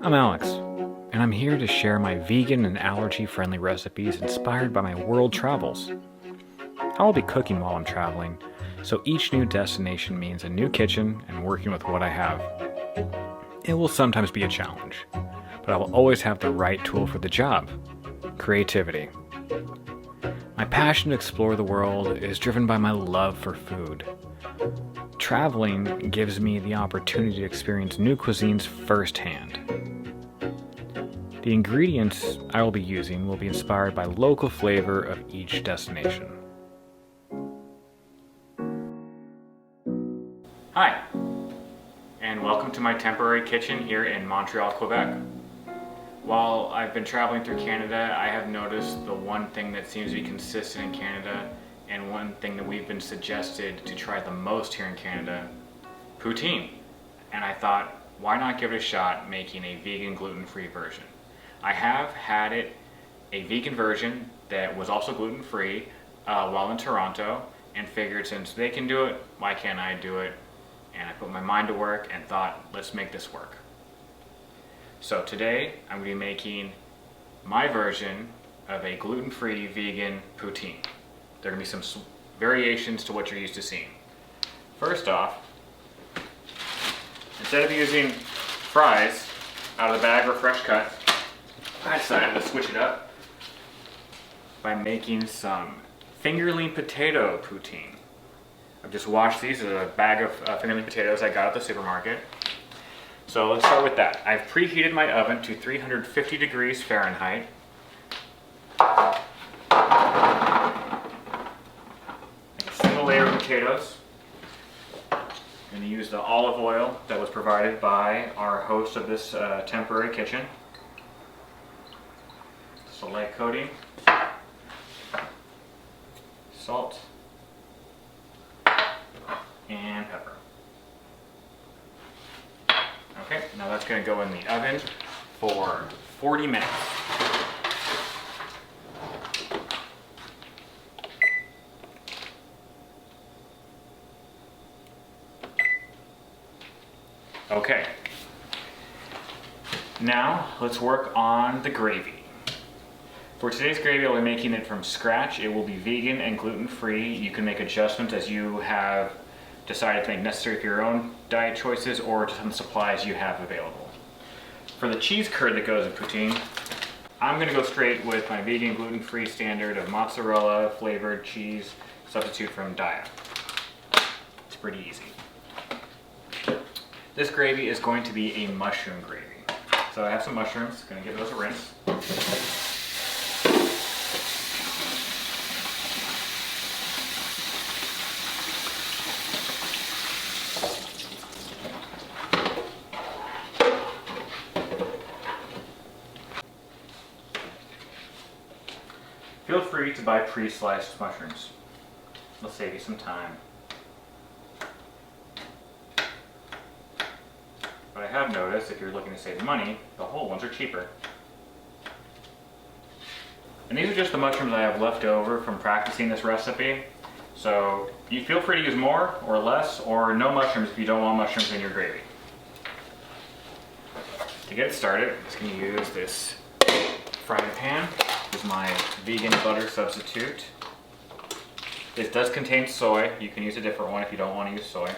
I'm Alex, and I'm here to share my vegan and allergy-friendly recipes inspired by my world travels. I'll be cooking while I'm traveling, so each new destination means a new kitchen and working with what I have. It will sometimes be a challenge, but I will always have the right tool for the job: creativity. My passion to explore the world is driven by my love for food. Traveling gives me the opportunity to experience new cuisines firsthand. The ingredients I will be using will be inspired by local flavor of each destination. Hi, and welcome to my temporary kitchen here in Montreal, Quebec. While I've been traveling through Canada, I have noticed the one thing that seems to be consistent in Canada, and one thing that we've been suggested to try the most here in Canada: poutine. And I thought, why not give it a shot making a vegan gluten-free version? I have had a vegan version that was also gluten-free while in Toronto, and figured since they can do it, why can't I do it? And I put my mind to work and thought, let's make this work. So today I'm going to be making my version of a gluten-free vegan poutine. There are going to be some variations to what you're used to seeing. First off, instead of using fries out of the bag or fresh cut, I decided to switch it up by making some Fingerling Potato Poutine. I've just washed these. This is a bag of Fingerling potatoes I got at the supermarket. So let's start with that. I've preheated my oven to 350 degrees Fahrenheit. A single layer of potatoes. I'm going to use the olive oil that was provided by our host of this temporary kitchen. Just a light coating. Salt. And pepper. Okay, now that's going to go in the oven for 40 minutes. Okay, now let's work on the gravy. For today's gravy, I'll be making it from scratch. It will be vegan and gluten-free. You can make adjustments as you have decided to make necessary for your own diet choices or to some supplies you have available. For the cheese curd that goes in poutine, I'm going to go straight with my vegan gluten-free standard of mozzarella flavored cheese substitute from Daiya. It's pretty easy. This gravy is going to be a mushroom gravy. So I have some mushrooms, going to give those a rinse. Feel free to buy pre-sliced mushrooms. It'll save you some time. But I have noticed, if you're looking to save money, the whole ones are cheaper. And these are just the mushrooms I have left over from practicing this recipe. So you feel free to use more or less, or no mushrooms if you don't want mushrooms in your gravy. To get it started, I'm just going to use this frying pan. This is my vegan butter substitute. This does contain soy. You can use a different one if you don't want to use soy.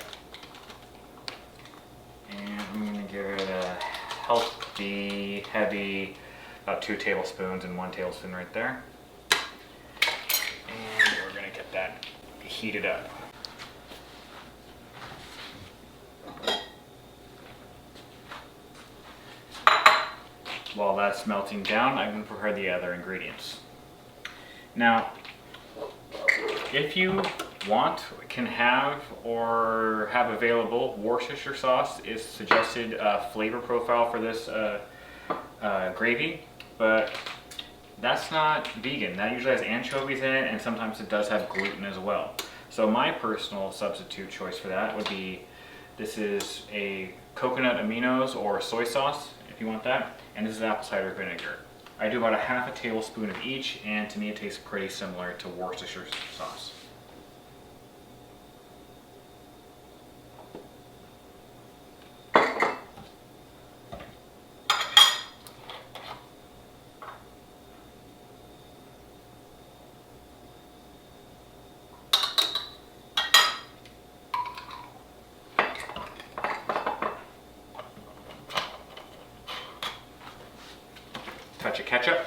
And I'm going to give it a healthy, heavy, about 2 tablespoons and 1 tablespoon right there. And we're going to get that heated up. While that's melting down, I'm going to prepare the other ingredients. Now, if you want, can have or have available, Worcestershire sauce is suggested flavor profile for this gravy, but that's not vegan. That usually has anchovies in it, and sometimes it does have gluten as well. So my personal substitute choice for that would be, this is a coconut Aminos or soy sauce, if you want that, and this is apple cider vinegar. I do about a half a tablespoon of each, and to me it tastes pretty similar to Worcestershire sauce. touch of ketchup.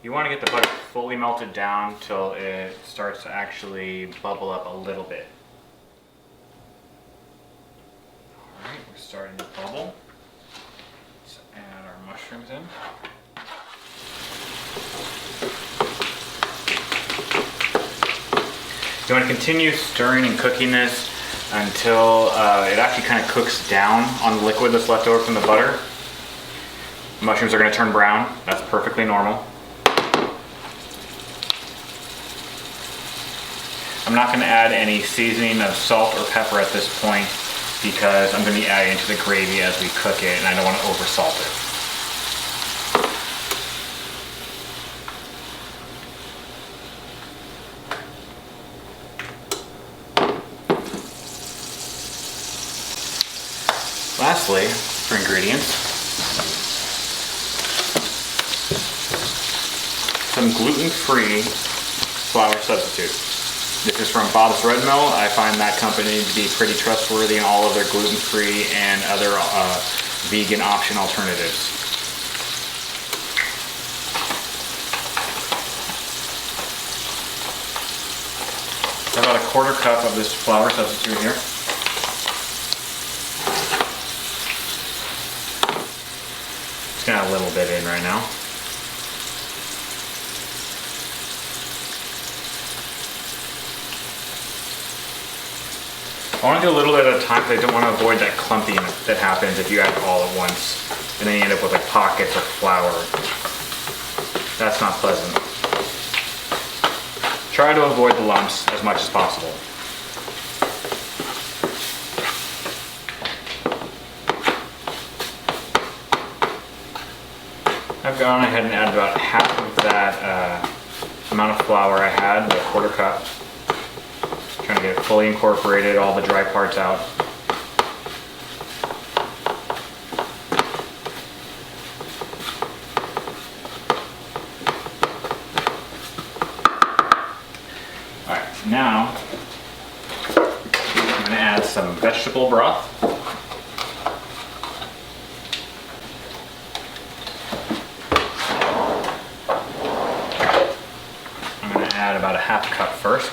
You want to get the butter fully melted down till it starts to actually bubble up a little bit. Alright, we're starting to bubble. Let's add our mushrooms in. You want to continue stirring and cooking this until it actually kind of cooks down on the liquid that's left over from the butter. The mushrooms are going to turn brown. That's perfectly normal. I'm not going to add any seasoning of salt or pepper at this point because I'm going to be adding it to the gravy as we cook it, and I don't want to over salt it. Lastly, for ingredients, some gluten-free flour substitute. This is from Bob's Red Mill. I find that company to be pretty trustworthy in all of their gluten-free and other vegan option alternatives. About a quarter cup of this flour substitute here. Just gonna add a little bit in right now. I want to do a little bit at a time because I don't want to avoid that clumping that happens if you add it all at once. And then you end up with like pockets of flour. That's not pleasant. Try to avoid the lumps as much as possible. I've gone ahead and added about half of that amount of flour I had, the quarter cup. Trying to get it fully incorporated, all the dry parts out. Alright, now I'm going to add some vegetable broth. I'm going to add about a half cup first.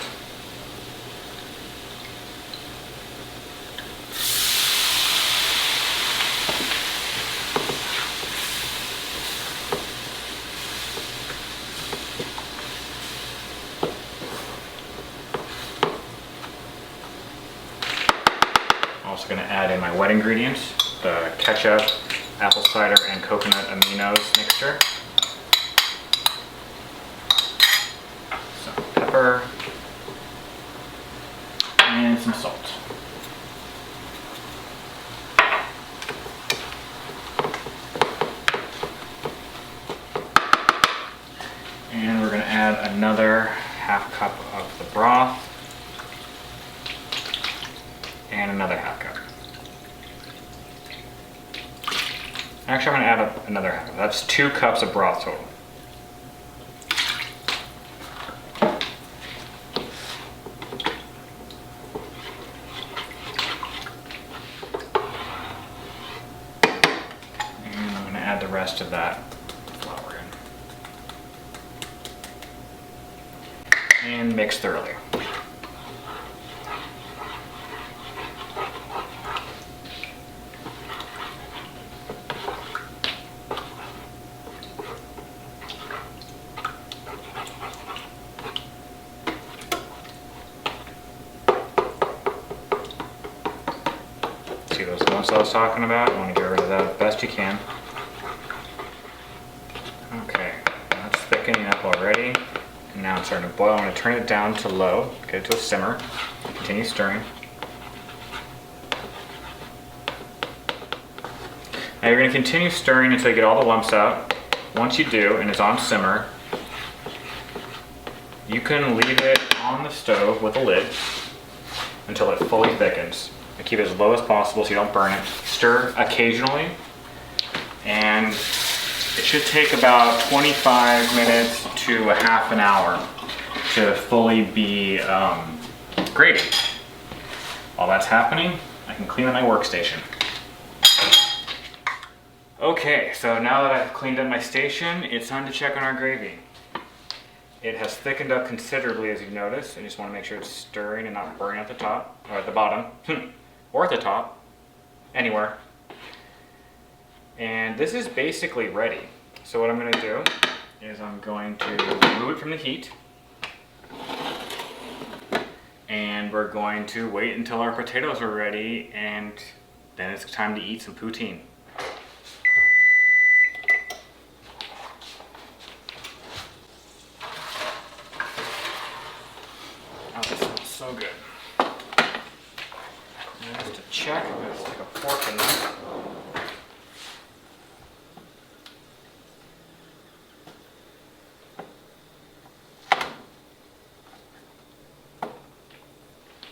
Also going to add in my wet ingredients, the ketchup, apple cider, and coconut Aminos mixture. Some pepper, and some salt. And we're going to add another half cup of the broth. And another half cup. Actually, I'm going to add another half. That's 2 cups of broth total. And I'm going to add the rest of that flour in. And mix thoroughly. See those lumps I was talking about? You want to get rid of that as best you can. Okay, that's thickening up already. And now it's starting to boil. I'm going to turn it down to low, get it to a simmer, continue stirring. Now you're going to continue stirring until you get all the lumps out. Once you do, and it's on simmer, you can leave it on the stove with a lid until it fully thickens. Keep it as low as possible so you don't burn it. Stir occasionally, and it should take about 25 minutes to a half an hour to fully be gravy. While that's happening, I can clean up my workstation. Okay, so now that I've cleaned up my station, it's time to check on our gravy. It has thickened up considerably, as you've noticed. I just want to make sure it's stirring and not burning at the top, or at the bottom, or at the top, anywhere. And this is basically ready. So what I'm going to do is I'm going to remove it from the heat. And we're going to wait until our potatoes are ready, and then it's time to eat some poutine. Oh, this smells so good. And just to check, I'm going to stick a fork in there.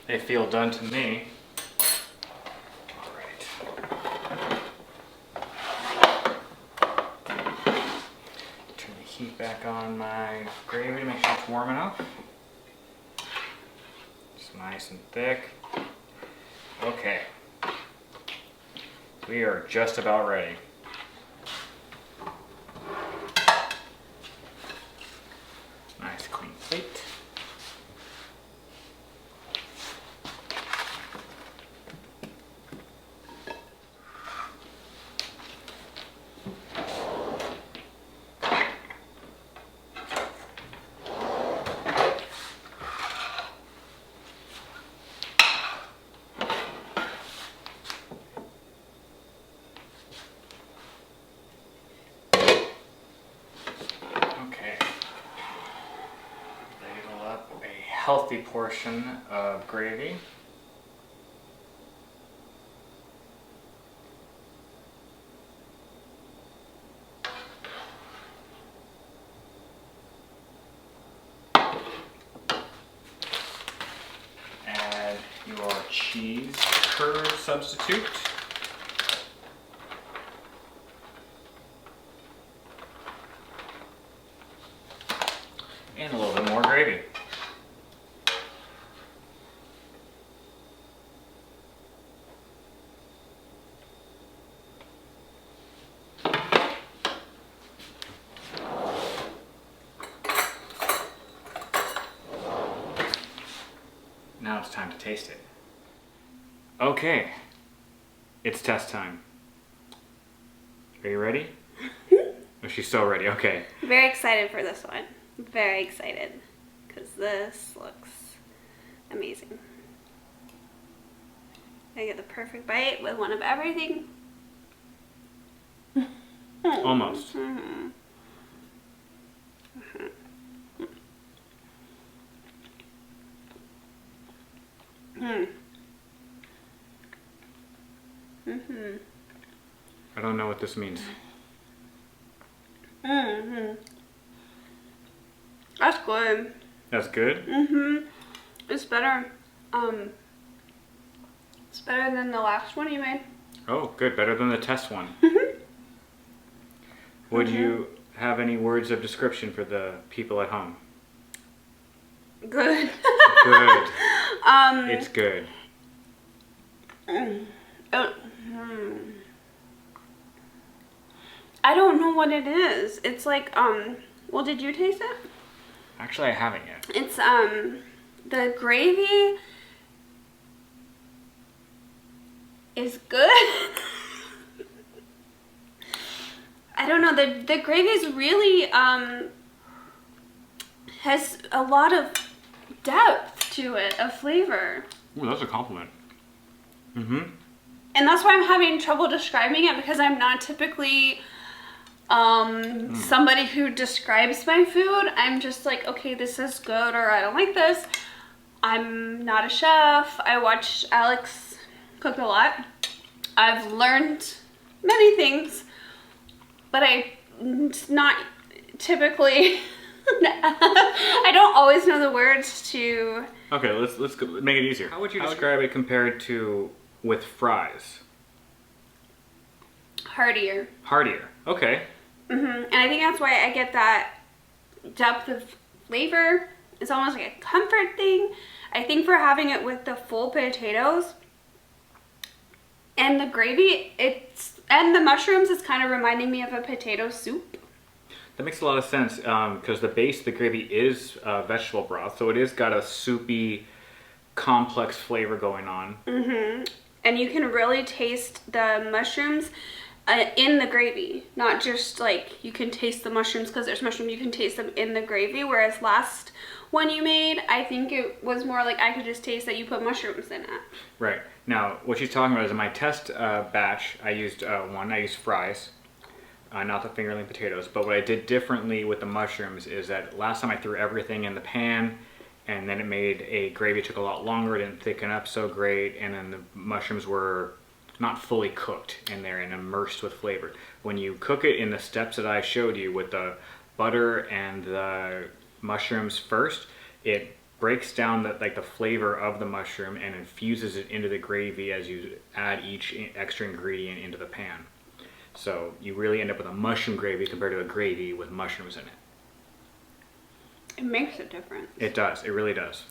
They feel done to me. All right. Turn the heat back on my gravy to make sure it's warm enough. It's nice and thick. Okay. We are just about ready. Nice clean plate. Healthy portion of gravy. Add your cheese curd substitute. And a little bit more gravy. Now it's time to taste it. Okay, it's test time. Are you ready? Oh, she's so ready, okay. Very excited for this one. Very excited, because this looks amazing. I get the perfect bite with one of everything. Almost. Mm-hmm. I don't know what this means. That's good. That's good? It's better. It's better than the last one you made. Oh, good. Better than the test one. Would you have any words of description for the people at home? Good. Good. It's good. I don't know what it is. It's like, well, did you taste it? Actually, I haven't yet. It's, the gravy is good. I don't know, the gravy is really, has a lot of depth to it, of flavor. Ooh, that's a compliment. And that's why I'm having trouble describing it, because I'm not typically somebody who describes my food. I'm just like, okay, this is good, or I don't like this. I'm not a chef. I watch Alex cook a lot. I've learned many things, but it's not typically, I don't always know the words to. Okay, let's make it easier. How would you describe it compared to with fries? Heartier. Heartier. Okay. And I think that's why I get that depth of flavor. It's almost like a comfort thing. I think for having it with the full potatoes and the gravy, and the mushrooms, it's kind of reminding me of a potato soup. That makes a lot of sense because the base of the gravy is vegetable broth, so it is got a soupy, complex flavor going on. And you can really taste the mushrooms in the gravy, not just like you can taste the mushrooms because there's mushrooms, you can taste them in the gravy, whereas last one you made, I think it was more like I could just taste that you put mushrooms in it. Right. Now, what she's talking about is in my test batch, I used fries, not the fingerling potatoes, but what I did differently with the mushrooms is that last time I threw everything in the pan, and then it made a gravy. It took a lot longer, it didn't thicken up so great, and then the mushrooms were not fully cooked in there and immersed with flavor. When you cook it in the steps that I showed you with the butter and the mushrooms first, it breaks down the flavor of the mushroom and infuses it into the gravy as you add each extra ingredient into the pan. So you really end up with a mushroom gravy compared to a gravy with mushrooms in it. It makes a difference. It does. It really does.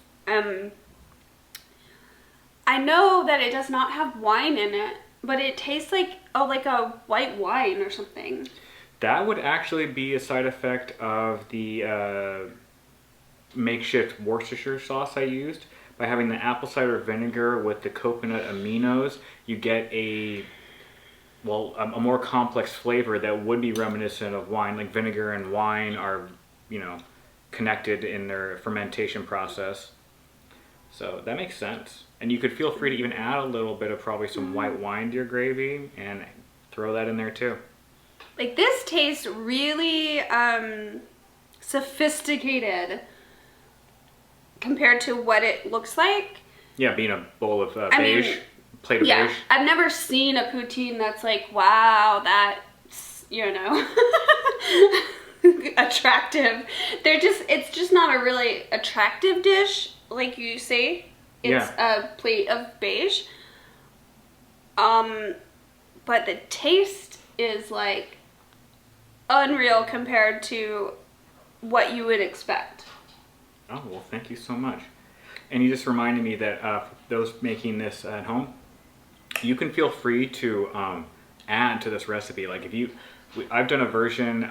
I know that it does not have wine in it, but it tastes like a white wine or something. That would actually be a side effect of the makeshift Worcestershire sauce I used. By having the apple cider vinegar with the coconut aminos, you get a more complex flavor that would be reminiscent of wine. Like vinegar and wine are, connected in their fermentation process. So that makes sense. And you could feel free to even add a little bit of probably some white wine to your gravy and throw that in there too. Like this tastes really sophisticated compared to what it looks like. Yeah, being a bowl of beige, plate of beige. I've never seen a poutine that's like, wow, that's, attractive. It's just not a really attractive dish, like you say. It's a plate of beige. But the taste is like unreal compared to what you would expect. Oh, well, thank you so much. And you just reminded me that for those making this at home, you can feel free to add to this recipe. Like I've done a version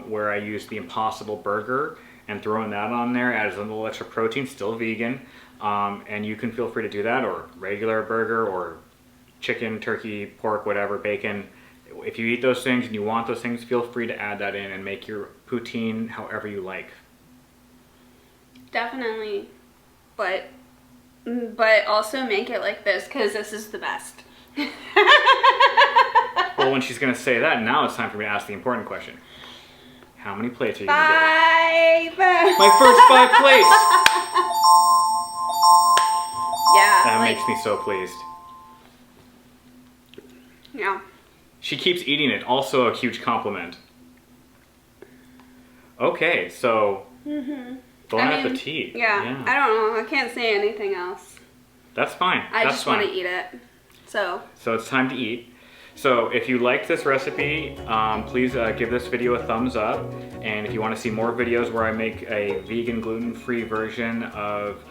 where I use the Impossible Burger and throwing that on there adds a little extra protein, still vegan. And you can feel free to do that, or regular burger, or chicken, turkey, pork, whatever, bacon. If you eat those things and you want those things, feel free to add that in and make your poutine however you like. Definitely. But also make it like this, because this is the best. Well, when she's going to say that, now it's time for me to ask the important question. How many plates are you 5. My first 5 plates! Yeah. That makes me so pleased. Yeah. She keeps eating it. Also a huge compliment. Okay, so bon appetit. Yeah, I don't know. I can't say anything else. That's fine. I just want to eat it. So it's time to eat. So if you liked this recipe, please give this video a thumbs up. And if you want to see more videos where I make a vegan, gluten-free version of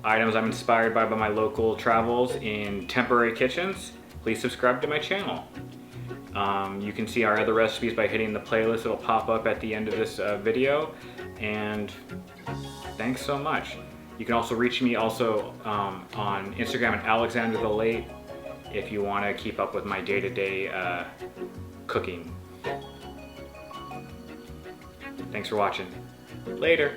items I'm inspired by my local travels in temporary kitchens, please subscribe to my channel. You can see our other recipes by hitting the playlist. It'll pop up at the end of this video. And thanks so much. You can also reach me also on Instagram at Alexander the Late if you want to keep up with my day-to-day cooking. Thanks for watching. Later.